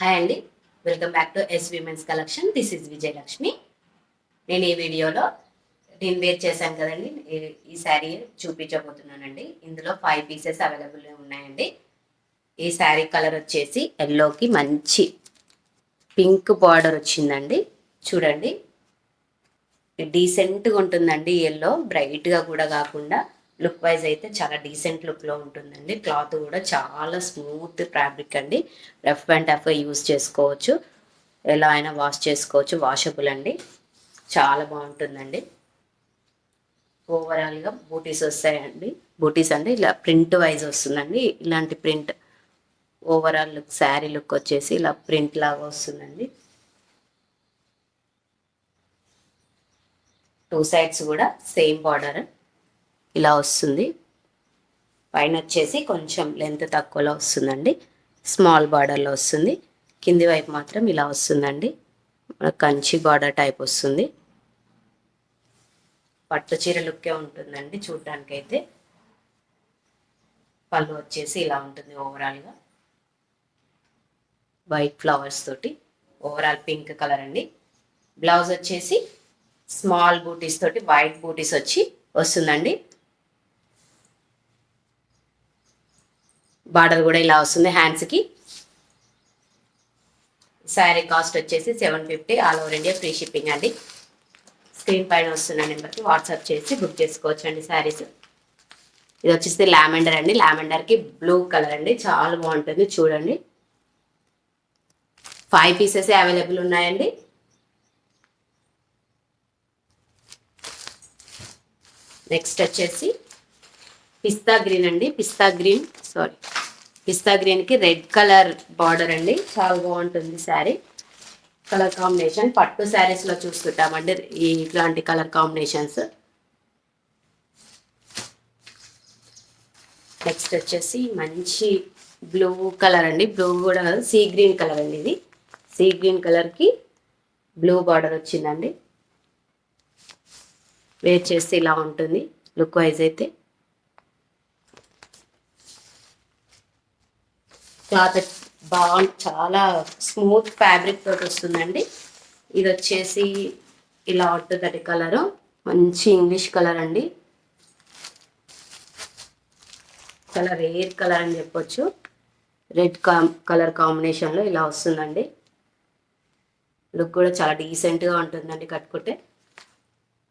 Hi అండి, welcome back to S women's collection. This is Vijayalakshmi. నేను ఈ వీడియోలో నేను వేర్ చేశాను కదండి, ఈ శారీ చూపించబోతున్నానండి. ఇందులో 5 పీసెస్ అవైలబుల్ ఉన్నాయండి. ఈ శారీ కలర్ వచ్చేసి ఎల్లోకి మంచి పింక్ బార్డర్ వచ్చిందండి. చూడండి, డీసెంట్గా ఉంటుందండి. ఎల్లో బ్రైట్గా కూడా కాకుండా లుక్ వైజ్ అయితే చాలా డీసెంట్ లుక్లో ఉంటుందండి. క్లాత్ కూడా చాలా స్మూత్ ఫ్యాబ్రిక్ అండి. రఫ్ అండ్ టఫ్గా యూస్ చేసుకోవచ్చు, ఎలా అయినా వాష్ చేసుకోవచ్చు. వాషబుల్ అండి, చాలా బాగుంటుందండి. ఓవరాల్గా బూటీస్ వస్తాయండి. బూటీస్ అంటే ఇలా ప్రింట్ వైజ్ వస్తుందండి. ఇలాంటి print overall look, sari look వచ్చేసి ఇలా ప్రింట్ లాగా వస్తుందండి. 2 సైడ్స్ కూడా సేమ్ బార్డర్ ఇలా వస్తుంది. పైన వచ్చేసి కొంచెం లెంత్ తక్కువలో వస్తుందండి, స్మాల్ బార్డర్లో వస్తుంది. కింది వైపు మాత్రం ఇలా వస్తుందండి, కంచి బార్డర్ టైప్ వస్తుంది. పట్టు చీర లుక్కే ఉంటుందండి చూడటానికైతే. పళ్ళు వచ్చేసి ఇలా ఉంటుంది ఓవరాల్గా, వైట్ ఫ్లవర్స్ తోటి. ఓవరాల్ పింక్ కలర్ అండి. బ్లౌజ్ వచ్చేసి స్మాల్ బూటీస్ తోటి వైట్ బూటీస్ వచ్చి వస్తుందండి. బార్డర్ కూడా ఇలా వస్తుంది హ్యాండ్స్కి. శారీ కాస్ట్ వచ్చేసి 750, all over India free shipping అండి. స్క్రీన్ పైన వస్తున్న నెంబర్కి వాట్సాప్ చేసి బుక్ చేసుకోవచ్చు అండి శారీస్. ఇది వచ్చేసి లావెండర్ అండి. లావెండర్కి బ్లూ కలర్ అండి, చాలా బాగుంటుంది. చూడండి, 5 పీసెస్ అవైలబుల్ ఉన్నాయండి. నెక్స్ట్ వచ్చేసి పిస్తా గ్రీన్ అండి. పిస్తా గ్రీన్కి రెడ్ కలర్ బార్డర్ అండి. చాలా బాగుంటుంది శారీ. కలర్ కాంబినేషన్ పట్టు శారీస్లో చూస్తుంటామండి ఇట్లాంటి కలర్ కాంబినేషన్స్. నెక్స్ట్ వచ్చేసి మంచి బ్లూ కలర్ అండి. బ్లూ కూడా సీ గ్రీన్ కలర్ అండి. ఇది సీ గ్రీన్ కలర్కి బ్లూ బార్డర్ వచ్చిందండి. వేర్ చేస్తే ఇలా ఉంటుంది లుక్ వైజ్ అయితే. క్లాత్ చాలా స్మూత్ ఫ్యాబ్రిక్ తోటి వస్తుందండి. ఇది వచ్చేసి ఇలా ఉంటుందండి కలరు, మంచి ఇంగ్లీష్ కలర్ అండి. చాలా రేర్ కలర్ అని చెప్పొచ్చు. రెడ్ కలర్ కాంబినేషన్లో ఇలా వస్తుందండి. లుక్ కూడా చాలా డీసెంట్గా ఉంటుందండి కట్టుకుంటే.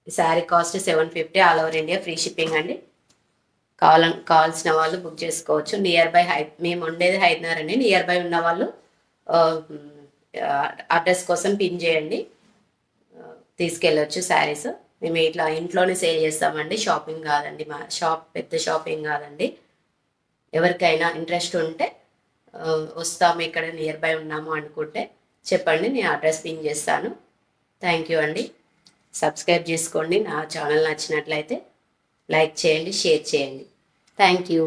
ఈ sari cost 750, all over India free shipping అండి. కావాల్సిన వాళ్ళు బుక్ చేసుకోవచ్చు. నియర్ బై మేము ఉండేది హైదరాబాద్ అండి. నియర్ బై ఉన్న వాళ్ళు అడ్రస్ కోసం పిన్ చేయండి, తీసుకెళ్ళొచ్చు శారీస్. మేము ఇట్లా ఇంట్లోనే సేల్ చేస్తామండి, షాపింగ్ కాదండి. మా షాప్ పెద్ద షాపింగ్ కాదండి. ఎవరికైనా ఇంట్రెస్ట్ ఉంటే వస్తాము, ఇక్కడ నియర్ బై ఉన్నాము అనుకుంటే చెప్పండి, నేను అడ్రస్ పిన్ చేస్తాను. థ్యాంక్ యూ అండి. సబ్స్క్రైబ్ చేసుకోండి. నా ఛానల్ నచ్చినట్లయితే లైక్ చేయండి, షేర్ చేయండి. Thank you.